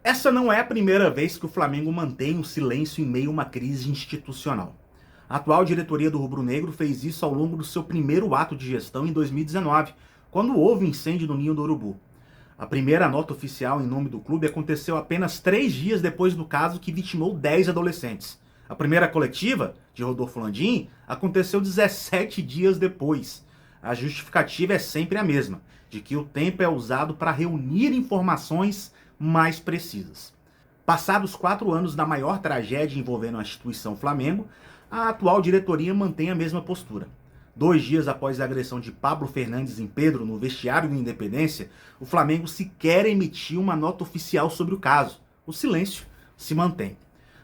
Essa não é a primeira vez que o Flamengo mantém o silêncio em meio a uma crise institucional. A atual diretoria do Rubro-Negro fez isso ao longo do seu primeiro ato de gestão em 2019, quando houve incêndio no Ninho do Urubu. A primeira nota oficial em nome do clube aconteceu apenas 3 dias depois do caso que vitimou 10 adolescentes. A primeira coletiva, de Rodolfo Landim, aconteceu 17 dias depois. A justificativa é sempre a mesma, de que o tempo é usado para reunir informações mais precisas. Passados 4 anos da maior tragédia envolvendo a instituição Flamengo, a atual diretoria mantém a mesma postura. 2 dias após a agressão de Pablo Fernandes em Pedro no vestiário do Independência, o Flamengo sequer emitiu uma nota oficial sobre o caso. O silêncio se mantém.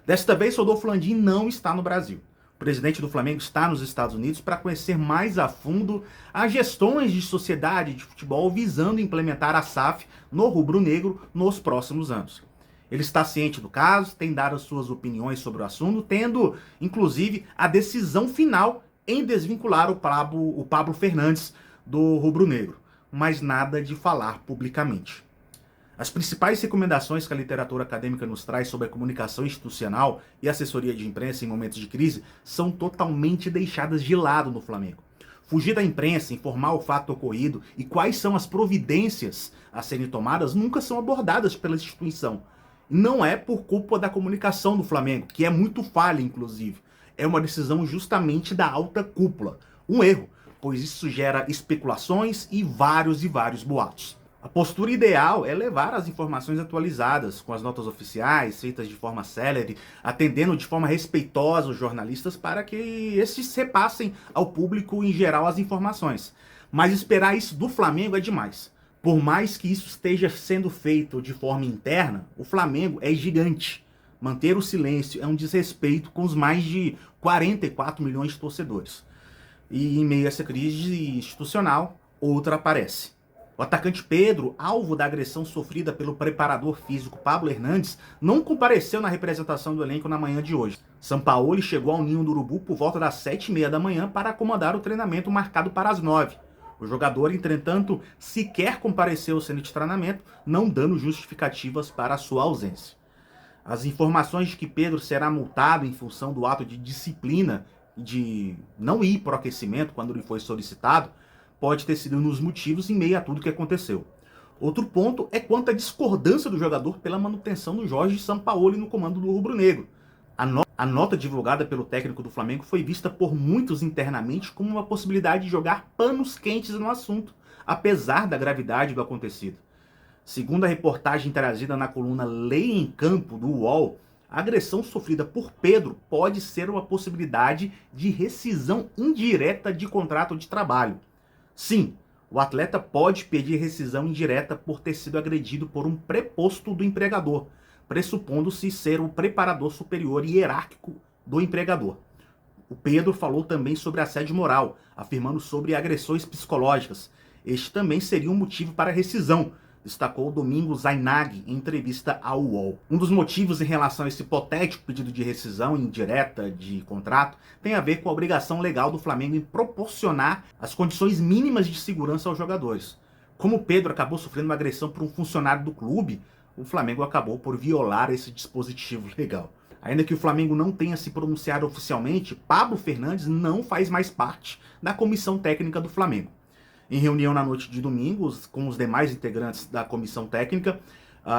Desta vez, Rodolfo Landim não está no Brasil. O presidente do Flamengo está nos Estados Unidos para conhecer mais a fundo as gestões de sociedade de futebol visando implementar a SAF no rubro-negro nos próximos anos. Ele está ciente do caso, tem dado as suas opiniões sobre o assunto, tendo, inclusive, a decisão final em desvincular o Pablo Fernandes do rubro-negro, mas nada de falar publicamente. As principais recomendações que a literatura acadêmica nos traz sobre a comunicação institucional e assessoria de imprensa em momentos de crise são totalmente deixadas de lado no Flamengo. Fugir da imprensa, informar o fato ocorrido e quais são as providências a serem tomadas nunca são abordadas pela instituição. Não é por culpa da comunicação do Flamengo, que é muito falha, inclusive. É uma decisão justamente da alta cúpula. Um erro, pois isso gera especulações e vários boatos. A postura ideal é levar as informações atualizadas, com as notas oficiais, feitas de forma célere, atendendo de forma respeitosa os jornalistas para que estes repassem ao público em geral as informações. Mas esperar isso do Flamengo é demais. Por mais que isso esteja sendo feito de forma interna, o Flamengo é gigante. Manter o silêncio é um desrespeito com os mais de 44 milhões de torcedores. E em meio a essa crise institucional, outra aparece. O atacante Pedro, alvo da agressão sofrida pelo preparador físico Pablo Hernandes, não compareceu na representação do elenco na manhã de hoje. Sampaoli chegou ao Ninho do Urubu por volta das 7h30 da manhã para acomodar o treinamento marcado para as 9h. O jogador, entretanto, sequer compareceu ao centro de treinamento, não dando justificativas para a sua ausência. As informações de que Pedro será multado em função do ato de disciplina e de não ir para o aquecimento quando lhe foi solicitado, pode ter sido um dos motivos em meio a tudo que aconteceu. Outro ponto é quanto à discordância do jogador pela manutenção do Jorge Sampaoli no comando do rubro-negro. A nota divulgada pelo técnico do Flamengo foi vista por muitos internamente como uma possibilidade de jogar panos quentes no assunto, apesar da gravidade do acontecido. Segundo a reportagem trazida na coluna Lei em Campo do UOL, a agressão sofrida por Pedro pode ser uma possibilidade de rescisão indireta de contrato de trabalho. Sim, o atleta pode pedir rescisão indireta por ter sido agredido por um preposto do empregador, pressupondo-se ser o preparador superior e hierárquico do empregador. O Pedro falou também sobre assédio moral, afirmando sobre agressões psicológicas. Este também seria um motivo para rescisão, destacou Domingos Zainag em entrevista ao UOL. Um dos motivos em relação a esse hipotético pedido de rescisão indireta de contrato tem a ver com a obrigação legal do Flamengo em proporcionar as condições mínimas de segurança aos jogadores. Como Pedro acabou sofrendo uma agressão por um funcionário do clube, o Flamengo acabou por violar esse dispositivo legal. Ainda que o Flamengo não tenha se pronunciado oficialmente, Pablo Fernandes não faz mais parte da comissão técnica do Flamengo. Em reunião na noite de domingo, com os demais integrantes da comissão técnica,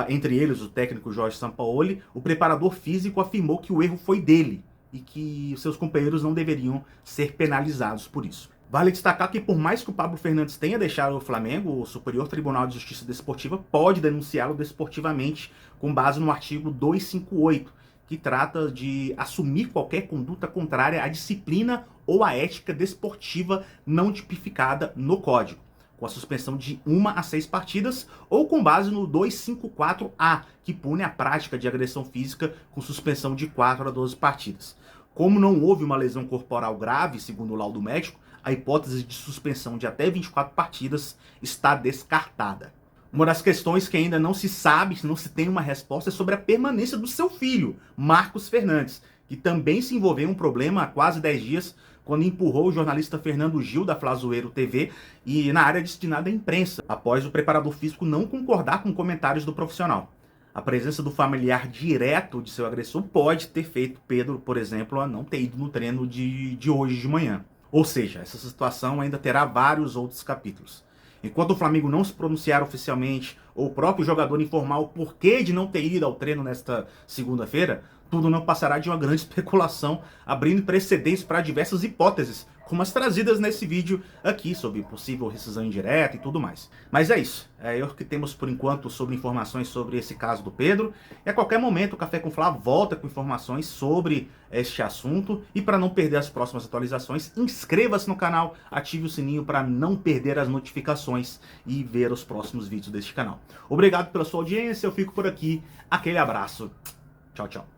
entre eles o técnico Jorge Sampaoli, o preparador físico afirmou que o erro foi dele e que seus companheiros não deveriam ser penalizados por isso. Vale destacar que por mais que o Pablo Fernandes tenha deixado o Flamengo, o Superior Tribunal de Justiça Desportiva pode denunciá-lo desportivamente com base no artigo 258, que trata de assumir qualquer conduta contrária à disciplina ou à ética desportiva não tipificada no Código, com a suspensão de 1 a 6 partidas, ou com base no 254A, que pune a prática de agressão física com suspensão de 4 a 12 partidas. Como não houve uma lesão corporal grave, segundo o laudo médico, a hipótese de suspensão de até 24 partidas está descartada. Uma das questões que ainda não se sabe, não se tem uma resposta, é sobre a permanência do seu filho, Marcos Fernandes, que também se envolveu em um problema há quase 10 dias, quando empurrou o jornalista Fernando Gil, da Flazoeiro TV, e na área destinada à imprensa, após o preparador físico não concordar com comentários do profissional. A presença do familiar direto de seu agressor pode ter feito Pedro, por exemplo, a não ter ido no treino de hoje de manhã. Ou seja, essa situação ainda terá vários outros capítulos. Enquanto o Flamengo não se pronunciar oficialmente, ou o próprio jogador informar o porquê de não ter ido ao treino nesta segunda-feira, tudo não passará de uma grande especulação, abrindo precedentes para diversas hipóteses, como as trazidas nesse vídeo aqui, sobre possível rescisão indireta e tudo mais. Mas é isso, é o que temos por enquanto sobre informações sobre esse caso do Pedro, e a qualquer momento o Café com Flá volta com informações sobre este assunto, e para não perder as próximas atualizações, inscreva-se no canal, ative o sininho para não perder as notificações e ver os próximos vídeos deste canal. Obrigado pela sua audiência, eu fico por aqui, aquele abraço, tchau, tchau.